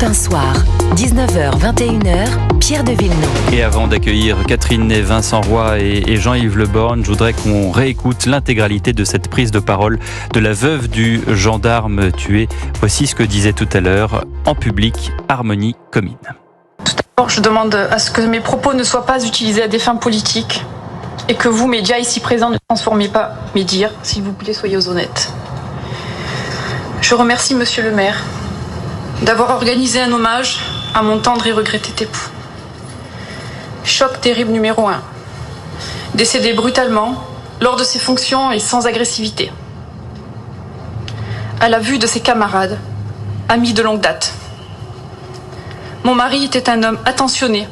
un soir, 19h-21h, Pierre de Villeneuve. Et avant d'accueillir Catherine Ney, Vincent Roy et Jean-Yves Le Borgne, je voudrais qu'on réécoute l'intégralité de cette prise de parole de la veuve du gendarme tué. Voici ce que disait tout à l'heure en public Harmonie Comines. Tout d'abord, je demande à ce que mes propos ne soient pas utilisés à des fins politiques et que vous, médias ici présents, ne transformez pas mes dires. S'il vous plaît, soyez honnêtes. Je remercie Monsieur le maire d'avoir organisé un hommage à mon tendre et regretté époux. Choc terrible numéro 1. Décédé brutalement, lors de ses fonctions et sans agressivité. À la vue de ses camarades, amis de longue date. Mon mari était un homme attentionné,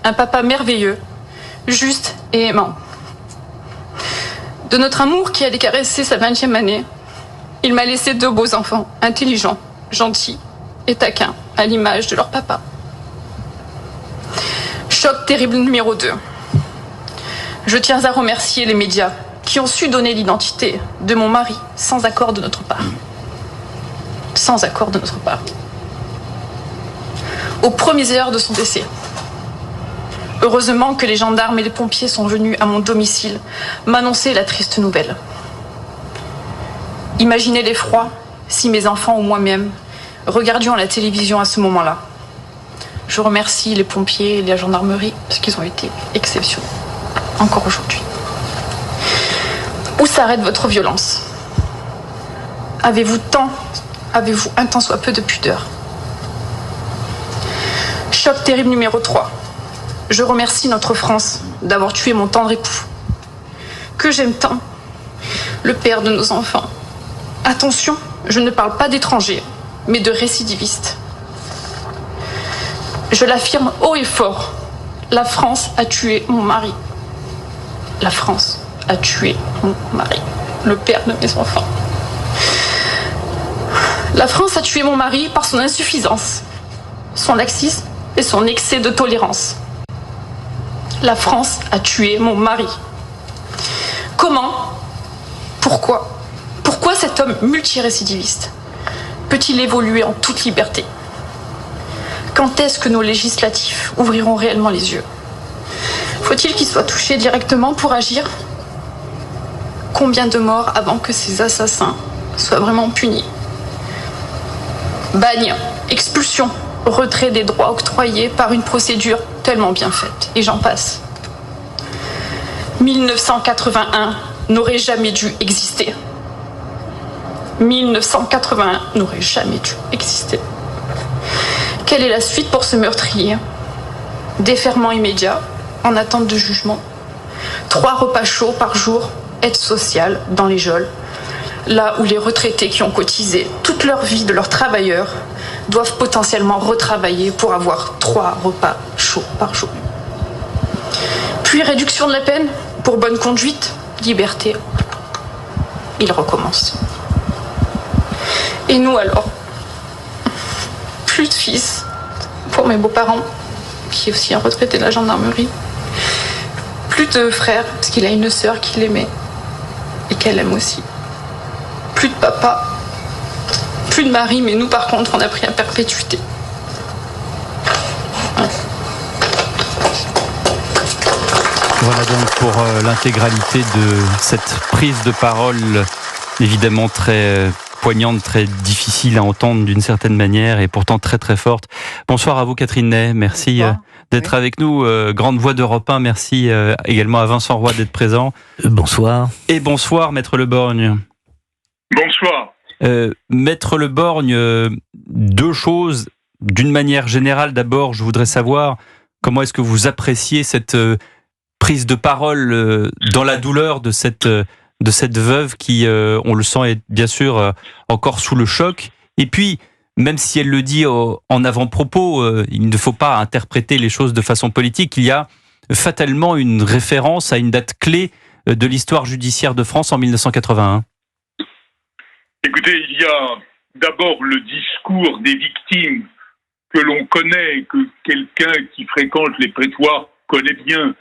un papa merveilleux, juste et aimant. De notre amour qui allait caresser sa 20e année, il m'a laissé 2 beaux enfants, intelligents, gentils et taquins, à l'image de leur papa. Choc terrible numéro 2. Je tiens à remercier les médias qui ont su donner l'identité de mon mari sans accord de notre part. Sans accord de notre part. Aux premières heures de son décès. Heureusement que les gendarmes et les pompiers sont venus à mon domicile m'annoncer la triste nouvelle. Imaginez l'effroi si mes enfants ou moi-même regardions la télévision à ce moment-là. Je remercie les pompiers et la gendarmerie parce qu'ils ont été exceptionnels, encore aujourd'hui. Où s'arrête votre violence ? Avez-vous un tant soit peu de pudeur ? Choc terrible numéro 3. Je remercie notre France d'avoir tué mon tendre époux, que j'aime tant, le père de nos enfants. Attention, je ne parle pas d'étrangers, mais de récidivistes. Je l'affirme haut et fort, la France a tué mon mari. La France a tué mon mari, le père de mes enfants. La France a tué mon mari par son insuffisance, son laxisme et son excès de tolérance. La France a tué mon mari. Comment ? Pourquoi ? Pourquoi cet homme multirécidiviste peut-il évoluer en toute liberté ? Quand est-ce que nos législatifs ouvriront réellement les yeux ? Faut-il qu'il soit touché directement pour agir ? Combien de morts avant que ces assassins soient vraiment punis ? Bagne, expulsion, retrait des droits octroyés par une procédure tellement bien faite, et j'en passe. 1981 n'aurait jamais dû exister. 1981 n'aurait jamais dû exister. Quelle est la suite pour ce meurtrier ? Déferment immédiat, en attente de jugement. 3 repas chauds par jour, aide sociale dans les geôles, là où les retraités qui ont cotisé toute leur vie de leurs travailleurs doivent potentiellement retravailler pour avoir 3 repas chauds par jour. Puis réduction de la peine pour bonne conduite, liberté. Il recommence. Et nous alors ? Plus de fils pour mes beaux-parents, qui est aussi un retraité de la gendarmerie. Plus de frères, parce qu'il a une sœur qu'il aimait et qu'elle aime aussi. Plus de papa. Plus de mari, mais nous par contre on a pris à perpétuité. Ouais. Voilà donc pour l'intégralité de cette prise de parole, évidemment très poignante, très difficile à entendre d'une certaine manière et pourtant très très forte. Bonsoir à vous Catherine Ney, merci d'être avec nous. Grande voix d'Europe 1, merci également à Vincent Roy d'être présent. Bonsoir. Et bonsoir Maître Le Borgne. Bonsoir. Maître Le Borgne, 2 choses. D'une manière générale, d'abord, je voudrais savoir comment est-ce que vous appréciez cette prise de parole dans la douleur de cette veuve qui, on le sent, est bien sûr encore sous le choc. Et puis, même si elle le dit en avant-propos, il ne faut pas interpréter les choses de façon politique. Il y a fatalement une référence à une date clé de l'histoire judiciaire de France en 1981. Écoutez, il y a d'abord le discours des victimes que l'on connaît, que quelqu'un qui fréquente les prétoires connaît bien.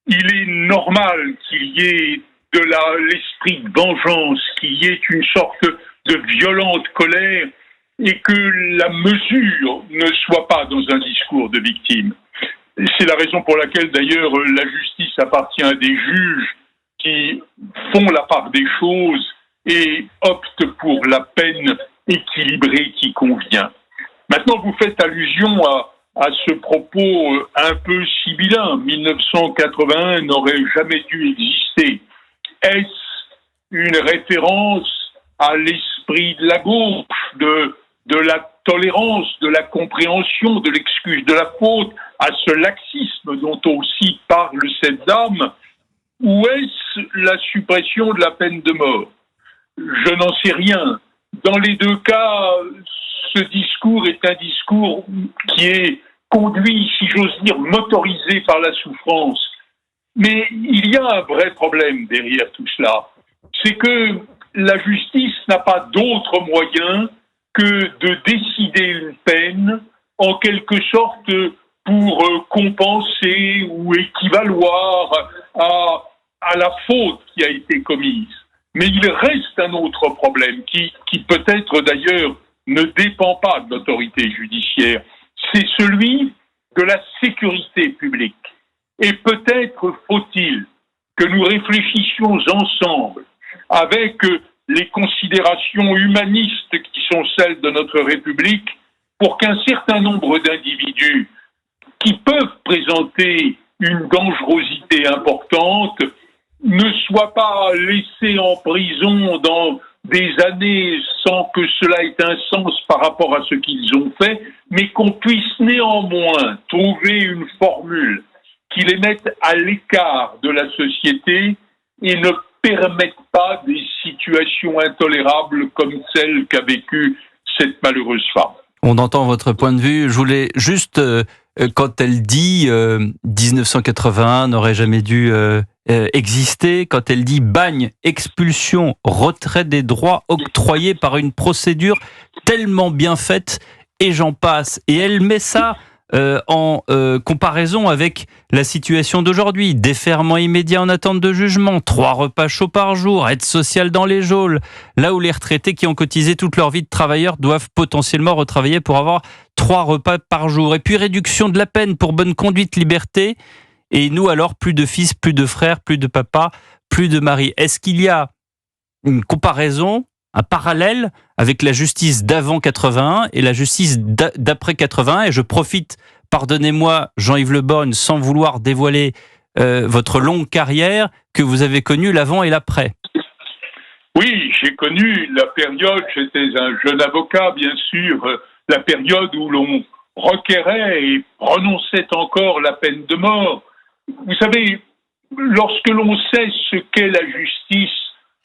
Il est normal qu'il y ait de l'esprit de vengeance, qu'il y ait une sorte de violente colère et que la mesure ne soit pas dans un discours de victime. C'est la raison pour laquelle, d'ailleurs, la justice appartient à des juges qui font la part des choses et optent pour la peine équilibrée qui convient. Maintenant, vous faites allusion à ce propos un peu sibyllin. 1981 n'aurait jamais dû exister. Est-ce une référence à l'esprit de la gauche, de la tolérance, de la compréhension, de l'excuse de la faute, à ce laxisme dont aussi parle cette dame, ou est-ce la suppression de la peine de mort? Je n'en sais rien. Dans les deux cas, ce discours est un discours qui est conduit, si j'ose dire, motorisé par la souffrance. Mais il y a un vrai problème derrière tout cela. C'est que la justice n'a pas d'autre moyen que de décider une peine, en quelque sorte pour compenser ou équivaloir à la faute qui a été commise. Mais il reste un autre problème qui peut-être d'ailleurs ne dépend pas de l'autorité judiciaire. C'est celui de la sécurité publique. Et peut-être faut-il que nous réfléchissions ensemble avec les considérations humanistes qui sont celles de notre République pour qu'un certain nombre d'individus qui peuvent présenter une dangerosité importante ne soient pas laissés en prison dans des années sans que cela ait un sens par rapport à ce qu'ils ont fait, mais qu'on puisse néanmoins trouver une formule qui les mette à l'écart de la société et ne permette pas des situations intolérables comme celle qu'a vécue cette malheureuse femme. On entend votre point de vue. Je voulais juste, quand elle dit 1981 n'aurait jamais dû exister, quand elle dit bagne, expulsion, retrait des droits octroyés par une procédure tellement bien faite, et j'en passe. Et elle met ça en comparaison avec la situation d'aujourd'hui. Déferrement immédiat en attente de jugement, 3 repas chauds par jour, aide sociale dans les geôles, là où les retraités qui ont cotisé toute leur vie de travailleurs doivent potentiellement retravailler pour avoir 3 repas par jour. Et puis réduction de la peine pour bonne conduite, liberté. Et nous alors, plus de fils, plus de frères, plus de papa, plus de mari. Est-ce qu'il y a une comparaison, un parallèle avec la justice d'avant 81 et la justice d'après 81? Et je profite, pardonnez-moi Jean-Yves Le Borgne, sans vouloir dévoiler votre longue carrière, que vous avez connue l'avant et l'après. Oui, j'ai connu la période, j'étais un jeune avocat bien sûr, la période où l'on requérait et prononçait encore la peine de mort. Vous savez, lorsque l'on sait ce qu'est la justice,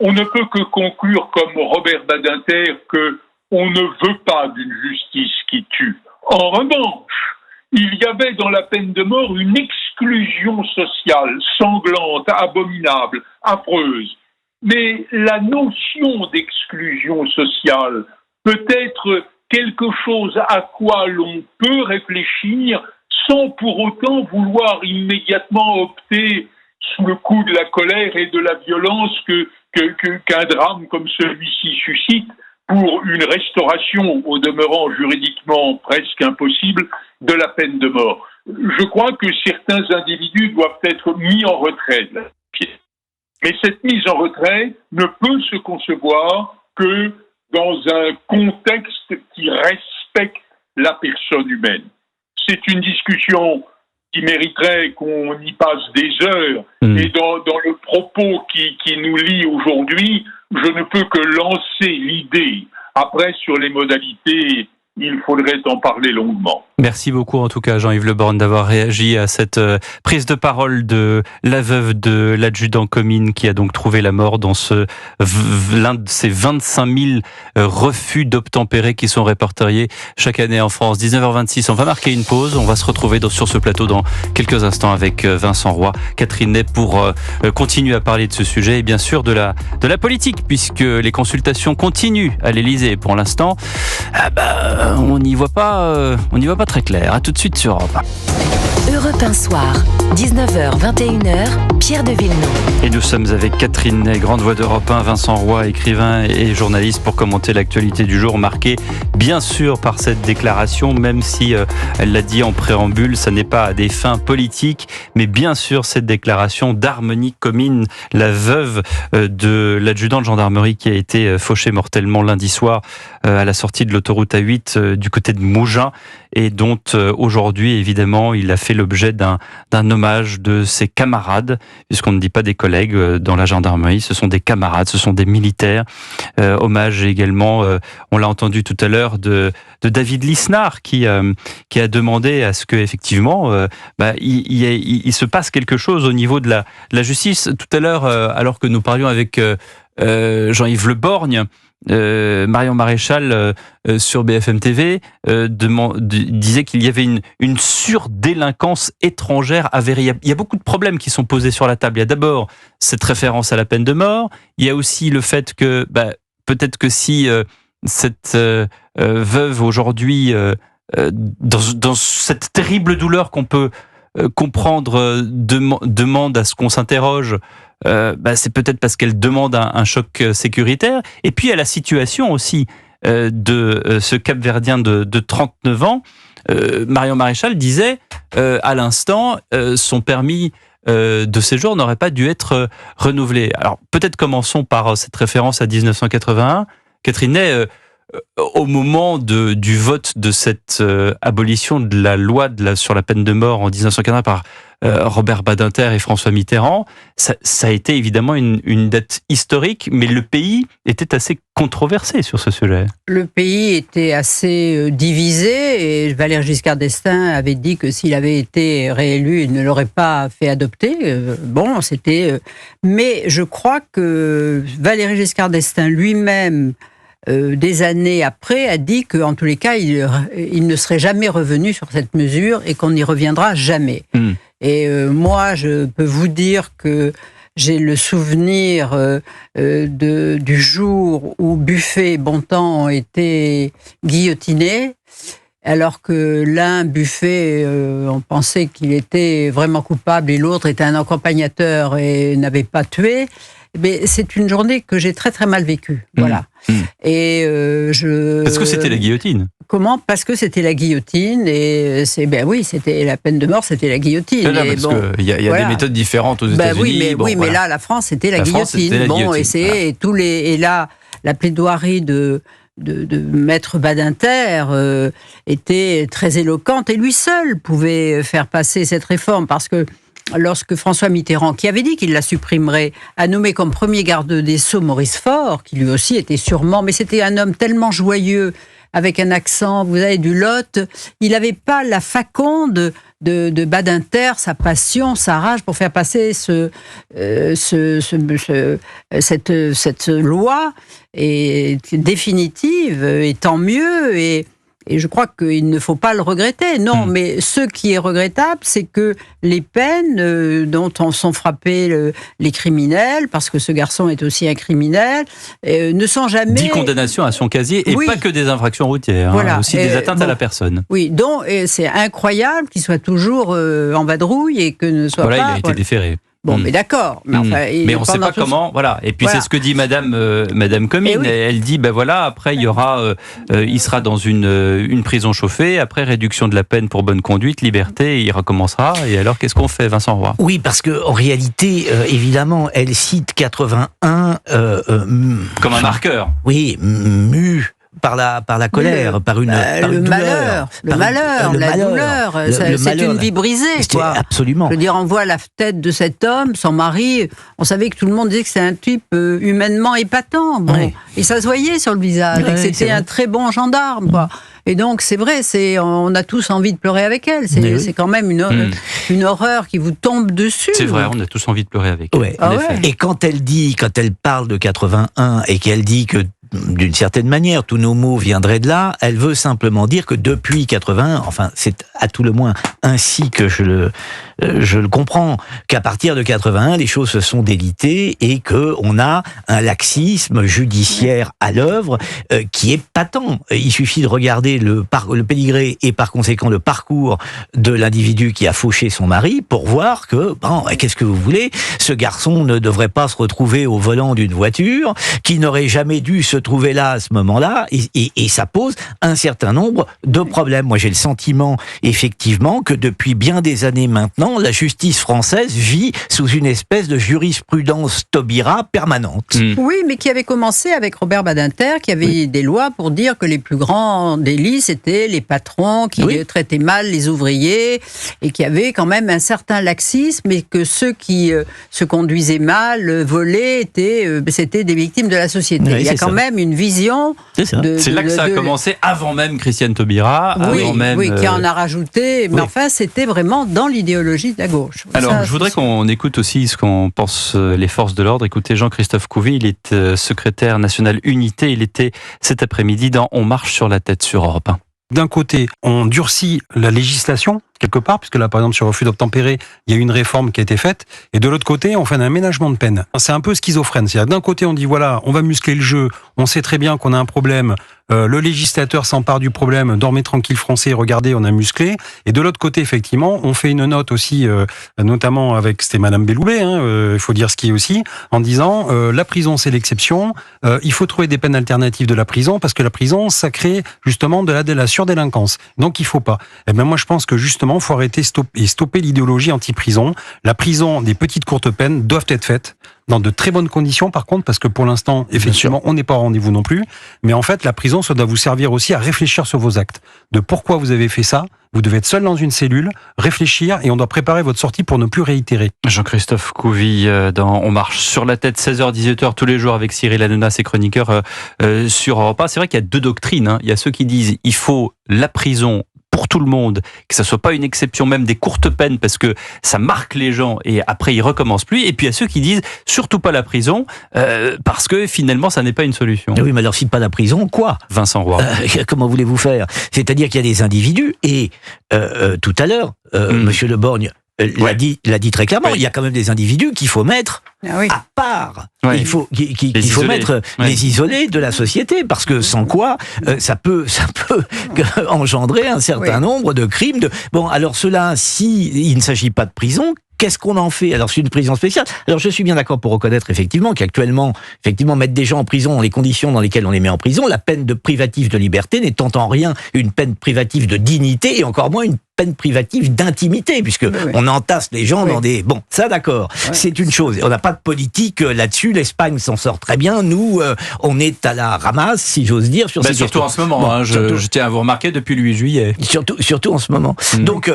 on ne peut que conclure comme Robert Badinter qu'on ne veut pas d'une justice qui tue. En revanche, il y avait dans la peine de mort une exclusion sociale sanglante, abominable, affreuse. Mais la notion d'exclusion sociale peut être quelque chose à quoi l'on peut réfléchir sans pour autant vouloir immédiatement opter sous le coup de la colère et de la violence qu'un drame comme celui-ci suscite pour une restauration, au demeurant juridiquement presque impossible, de la peine de mort. Je crois que certains individus doivent être mis en retrait de la pièce. Mais cette mise en retrait ne peut se concevoir que dans un contexte qui respecte la personne humaine. C'est une discussion qui mériterait qu'on y passe des heures. Et dans le propos qui nous lie aujourd'hui, je ne peux que lancer l'idée. Après, sur les modalités, il faudrait en parler longuement. Merci beaucoup en tout cas Jean-Yves Le Borgne d'avoir réagi à cette prise de parole de la veuve de l'adjudant Comines qui a donc trouvé la mort dans l'un de ces 25 000 refus d'obtempérer qui sont répertoriés chaque année en France. 19h26, on va marquer une pause, on va se retrouver sur ce plateau dans quelques instants avec Vincent Roy, Catherine Ney pour continuer à parler de ce sujet et bien sûr de la politique puisque les consultations continuent à l'Élysée. Pour l'instant, on n'y voit pas très clair. À tout de suite sur Europe 1. Europe 1 Soir, 19h, 21h, Pierre de Villeneuve. Et nous sommes avec Catherine Ney, grande voix d'Europe 1, Vincent Roy, écrivain et journaliste, pour commenter l'actualité du jour, marquée bien sûr par cette déclaration, même si elle l'a dit en préambule, ça n'est pas à des fins politiques, mais bien sûr cette déclaration d'Harmonie Comines, la veuve de l'adjudant de gendarmerie qui a été fauché mortellement lundi soir à la sortie de l'autoroute A8 du côté de Mougins, et dont aujourd'hui, évidemment, il a fait l'objet d'un hommage de ses camarades, puisqu'on ne dit pas des collègues dans la gendarmerie, ce sont des camarades, ce sont des militaires. Hommage également, on l'a entendu tout à l'heure, de David Lisnard, qui a demandé à ce que effectivement, il se passe quelque chose au niveau de la justice. Tout à l'heure, alors que nous parlions avec Jean-Yves Le Borgne, Marion Maréchal sur BFM TV disait qu'il y avait une surdélinquance étrangère avérée. Il y a beaucoup de problèmes qui sont posés sur la table. Il y a d'abord cette référence à la peine de mort. Il y a aussi le fait que peut-être que si cette veuve aujourd'hui, dans cette terrible douleur qu'on peut comprendre, demande à ce qu'on s'interroge, c'est peut-être parce qu'elle demande un choc sécuritaire. Et puis, il y a la situation aussi de ce Cap-Verdien de 39 ans. Marion Maréchal disait à l'instant, son permis de séjour n'aurait pas dû être renouvelé. Alors, peut-être commençons par cette référence à 1981. Catherine Ney, au moment du vote de cette abolition de la loi sur la peine de mort en 1980 par Robert Badinter et François Mitterrand, ça a été évidemment une date historique, mais le pays était assez controversé sur ce sujet. Le pays était assez divisé, et Valéry Giscard d'Estaing avait dit que s'il avait été réélu, il ne l'aurait pas fait adopter. Mais je crois que Valéry Giscard d'Estaing lui-même, des années après, a dit qu'en tous les cas, il ne serait jamais revenu sur cette mesure et qu'on n'y reviendra jamais. Et moi, je peux vous dire que j'ai le souvenir du jour où Buffet et Bontemps ont été guillotinés, alors que l'un, Buffet, on pensait qu'il était vraiment coupable et l'autre était un accompagnateur et n'avait pas tué. Mais c'est une journée que j'ai très très mal vécue. Voilà. Et parce que c'était la guillotine. Comment ? Parce que c'était la guillotine, et c'était la peine de mort, c'était la guillotine. Parce qu'il y a des méthodes différentes aux États-Unis. Mais là, la France, c'était la guillotine. Et là, la plaidoirie de Maître Badinter était très éloquente, et lui seul pouvait faire passer cette réforme, parce que lorsque François Mitterrand, qui avait dit qu'il la supprimerait, a nommé comme premier garde des Sceaux Maurice Faure, qui lui aussi était sûrement, mais c'était un homme tellement joyeux, avec un accent, vous savez, du Lot, il n'avait pas la faconde de Badinter, sa passion, sa rage pour faire passer cette loi est définitive, et tant mieux, et je crois qu'il ne faut pas le regretter. Non, mais ce qui est regrettable, c'est que les peines dont en sont frappés les criminels, parce que ce garçon est aussi un criminel, ne sont jamais... 10 condamnations à son casier, et pas que des infractions routières, aussi des atteintes à la personne. Oui, donc c'est incroyable qu'il soit toujours en vadrouille et que ne soit pas... Voilà, il a été déféré. Bon, mais d'accord. Mais on ne sait pas comment. Voilà. Et puis c'est ce que dit Madame Comines. Elle dit, après il sera dans une prison chauffée. Après, réduction de la peine pour bonne conduite, liberté, il recommencera. Et alors, qu'est-ce qu'on fait, Vincent Roy ? Oui, parce que en réalité, évidemment, elle cite 81 comme un marqueur. Oui, mu par la colère, par une douleur. La douleur. C'est une vie brisée, quoi. Absolument. Je veux dire, on voit la tête de cet homme, son mari, on savait que tout le monde disait que c'est un type humainement épatant. Bon. Et ça se voyait sur le visage, que c'était un très bon gendarme, quoi. Et donc, c'est vrai, on a tous envie de pleurer avec elle. C'est quand même une horreur qui vous tombe dessus. C'est vrai, on a tous envie de pleurer avec elle. Et quand elle parle de 81 et qu'elle dit que d'une certaine manière, tous nos mots viendraient de là. Elle veut simplement dire que depuis 81, enfin, c'est à tout le moins ainsi que je le comprends, qu'à partir de 81, les choses se sont délitées et que on a un laxisme judiciaire à l'œuvre qui est patent. Il suffit de regarder le pédigré et par conséquent le parcours de l'individu qui a fauché son mari pour voir que, bon, qu'est-ce que vous voulez, ce garçon ne devrait pas se retrouver au volant d'une voiture, qui n'aurait jamais dû se trouver là à ce moment-là, et ça pose un certain nombre de problèmes. Moi, j'ai le sentiment, effectivement, que depuis bien des années maintenant, la justice française vit sous une espèce de jurisprudence Taubira permanente. Oui, mais qui avait commencé avec Robert Badinter, qui avait des lois pour dire que les plus grands délits, c'était les patrons qui traitaient mal les ouvriers, et qui avaient quand même un certain laxisme, et que ceux qui se conduisaient mal, volaient, c'était des victimes de la société. Il y a quand même une vision... C'est là que ça a commencé, avant même Christiane Taubira, qui en a rajouté, mais enfin, c'était vraiment dans l'idéologie de la gauche. Alors, je voudrais qu'on écoute aussi ce qu'en pensent les forces de l'ordre. Écoutez, Jean-Christophe Couvi, il est secrétaire national Unité. Il était cet après-midi dans On marche sur la tête sur Europe 1. D'un côté, on durcit la législation, quelque part, puisque là, par exemple, sur refus d'obtempérer, il y a une réforme qui a été faite, et de l'autre côté, on fait un aménagement de peine. C'est un peu schizophrène. C'est-à-dire, d'un côté, on dit, voilà, on va muscler le jeu, on sait très bien qu'on a un problème, le législateur s'empare du problème, dormez tranquille français, regardez, on a musclé, et de l'autre côté, effectivement, on fait une note aussi, notamment avec, c'était Madame Belloubet, il faut dire ce qui est aussi, en disant, la prison, c'est l'exception, il faut trouver des peines alternatives de la prison, parce que la prison, ça crée, justement, de la surdélinquance. Donc, il faut pas. Et ben, moi, je pense que, justement, il faut arrêter stopper l'idéologie anti-prison. La prison, des petites courtes peines doivent être faites dans de très bonnes conditions, par contre, parce que pour l'instant, effectivement, on n'est pas au rendez-vous non plus. Mais en fait, la prison, ça doit vous servir aussi à réfléchir sur vos actes. De pourquoi vous avez fait ça. Vous devez être seul dans une cellule, réfléchir, et on doit préparer votre sortie pour ne plus réitérer. Jean-Christophe Couvi, dans On marche sur la tête, 16h, 18h, tous les jours avec Cyril Hanouna, ses chroniqueurs sur Europe 1. C'est vrai qu'il y a deux doctrines. Il y a ceux qui disent il faut la prison pour tout le monde, que ça soit pas une exception, même des courtes peines, parce que ça marque les gens et après ils recommencent plus. Et puis il y a ceux qui disent surtout pas la prison, parce que finalement ça n'est pas une solution. Oui, mais alors si pas la prison, quoi ? Vincent Roy. Comment voulez-vous faire ? C'est-à-dire qu'il y a des individus, et tout à l'heure, Monsieur Le Borgne l'a dit très clairement, il y a quand même des individus qu'il faut mettre à part. Il faut mettre les isolés de la société, parce que sans quoi ça peut engendrer un certain nombre de crimes. Bon, alors cela, si il ne s'agit pas de prison, qu'est-ce qu'on en fait ? Alors c'est une prison spéciale. Alors je suis bien d'accord pour reconnaître effectivement qu'actuellement, mettre des gens en prison dans les conditions dans lesquelles on les met en prison, la peine de privative de liberté n'étant en rien une peine privative de dignité, et encore moins une peine privative d'intimité, puisque on entasse les gens dans des... Bon, ça d'accord, c'est une chose. On n'a pas de politique là-dessus. L'Espagne s'en sort très bien. Nous, on est à la ramasse, si j'ose dire, sur ces questions. Surtout en ce moment. Bon, je tiens à vous remarquer depuis le 8 juillet. Surtout en ce moment. Donc,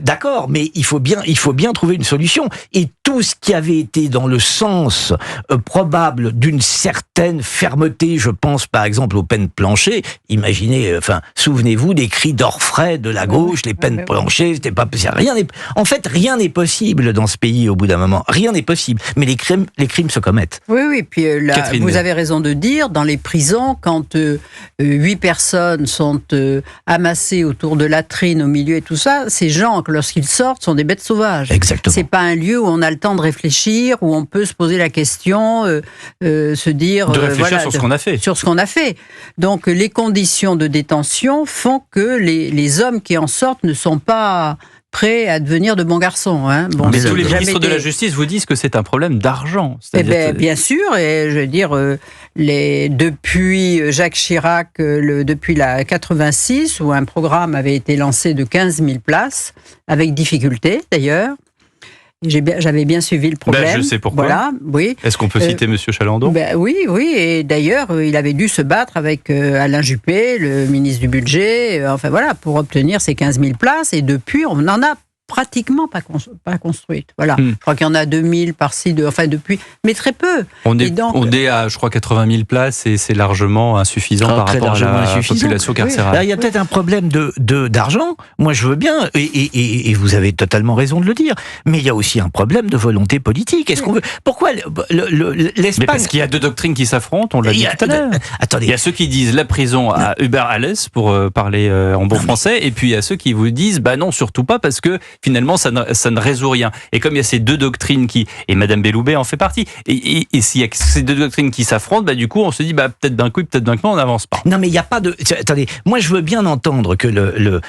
d'accord, mais il faut bien trouver une solution. Et tout ce qui avait été dans le sens probable d'une certaine fermeté, je pense par exemple aux peines planchées. Imaginez, souvenez-vous des cris d'orfraie de la gauche, les peines planchées, c'était pas possible. Rien n'est possible dans ce pays au bout d'un moment. Rien n'est possible. Mais les crimes se commettent. Oui, puis vous avez raison de dire, dans les prisons, quand 8 personnes sont amassées autour de latrines au milieu et tout ça, ces gens, lorsqu'ils sortent, sont des bêtes sauvages. Exactement. C'est pas un lieu où on a le temps de réfléchir, où on peut se poser la question, se dire... De réfléchir sur ce qu'on a fait. Sur ce qu'on a fait. Donc les conditions de détention font que les hommes qui en sortent ne sont pas prêts à devenir de bons garçons. Bon, mais tous les ministres de la Justice vous disent que c'est un problème d'argent. Bien sûr, et je veux dire, depuis Jacques Chirac, depuis la 86, où un programme avait été lancé de 15 000 places, avec difficulté d'ailleurs. J'avais bien suivi le problème. Je sais pourquoi. Voilà, oui. Est-ce qu'on peut citer Monsieur Chalandon ? Oui, et d'ailleurs, il avait dû se battre avec Alain Juppé, le ministre du Budget, pour obtenir ces 15 000 places, et depuis, on n'en a pratiquement pas construites. Voilà. Je crois qu'il y en a 2000 par-ci, depuis, mais très peu. On est à, je crois, 80 000 places et c'est largement insuffisant par rapport à la population carcérale. Là, il y a peut-être un problème d'argent. Moi, je veux bien, et vous avez totalement raison de le dire, mais il y a aussi un problème de volonté politique. Est-ce qu'on veut... Pourquoi l'Espagne... Mais parce qu'il y a deux doctrines qui s'affrontent, on l'a dit tout à l'heure. Attendez. Il y a ceux qui disent la prison à Uber Alles, pour parler en bon français, et puis il y a ceux qui vous disent non, surtout pas, parce que finalement ça ne résout rien. Et comme il y a ces deux doctrines et Madame Belloubet en fait partie, et s'il y a ces deux doctrines qui s'affrontent, du coup on se dit peut-être d'un coup, peut-être d'un coup, on n'avance pas. Non, mais il n'y a pas de... Attendez, moi je veux bien entendre que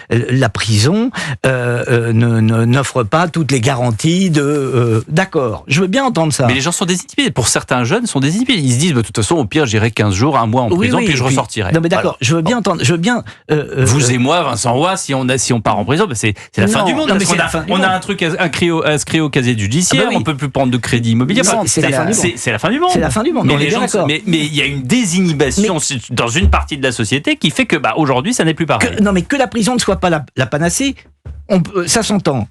la prison n'offre pas toutes les garanties de... D'accord, je veux bien entendre ça. Mais les gens sont désinhibés. Pour certains jeunes, sont désinhibés. Ils se disent, de toute façon, au pire, j'irai 15 jours, un mois en prison, puis je ressortirai. Non, mais d'accord, je veux bien entendre... Vous et moi, Vincent Roy, si on part en prison, c'est la fin du monde. On a un truc inscrit au casier judiciaire, on ne peut plus prendre de crédit immobilier. C'est la fin du monde. C'est la fin du monde. Mais il y a une désinhibition dans une partie de la société qui fait que aujourd'hui, ça n'est plus pareil. Mais que la prison ne soit pas la panacée, ça s'entend.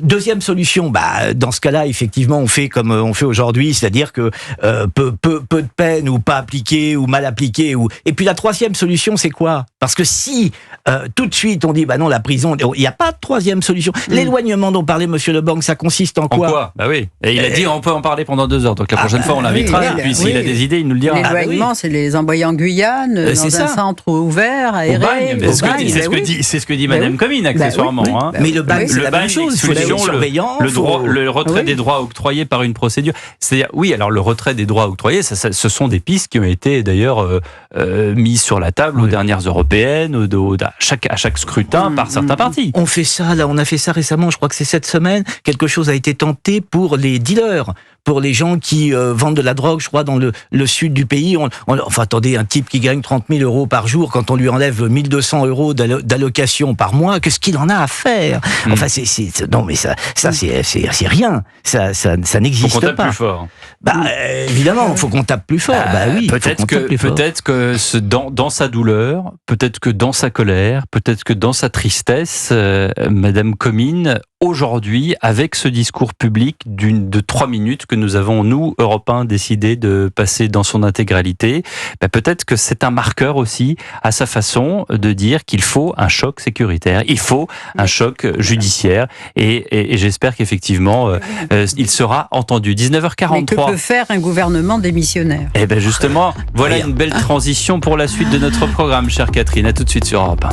Deuxième solution, dans ce cas-là, effectivement, on fait comme on fait aujourd'hui, c'est-à-dire que peu de peine ou pas appliquée ou mal appliquée. Et puis la troisième solution, c'est quoi ? Parce que si tout de suite on dit non, la prison, il n'y a pas de troisième solution. L'éloignement dont parlait Monsieur Le Borgne, ça consiste en quoi ? Oui. Et il a dit on peut en parler pendant 2 heures. Donc la prochaine fois, on l'invitera. Et puis s'il a des idées, il nous le dira. L'éloignement, c'est les envoyer en Guyane dans un centre ouvert, aéré. C'est ce que dit Madame Comines, accessoirement. Mais le bagne, c'est la même chose. Il faut la surveillance. Le retrait des droits octroyés par une procédure. Alors le retrait des droits octroyés, ce sont des pistes qui ont été d'ailleurs mises sur la table aux dernières européennes, à chaque scrutin par certains partis. On fait ça, là, on a fait ça récemment, je crois que c'est cette semaine. Quelque chose a été tenté pour les dealers, pour les gens qui vendent de la drogue, je crois, dans le sud du pays. Attendez, un type qui gagne 30 000 euros par jour, quand on lui enlève 1 200 euros d'allocation par mois, qu'est-ce qu'il en a à faire ? Enfin, non, mais ça c'est rien. Ça n'existe pas. Faut qu'on tape plus fort. Évidemment, faut qu'on tape plus fort. Peut-être que dans sa douleur, peut-être que dans sa colère, peut-être que dans sa tristesse, Madame Comines, aujourd'hui, avec ce discours public de 3 minutes que nous avons, nous, Europe 1, décidé de passer dans son intégralité, peut-être que c'est un marqueur aussi à sa façon de dire qu'il faut un choc sécuritaire, il faut un choc judiciaire, et j'espère qu'effectivement, il sera entendu. 19h43. Mais que peut faire un gouvernement démissionnaire ? Justement, voilà une belle transition pour la suite de notre programme, chère Catherine. À tout de suite sur Europe 1.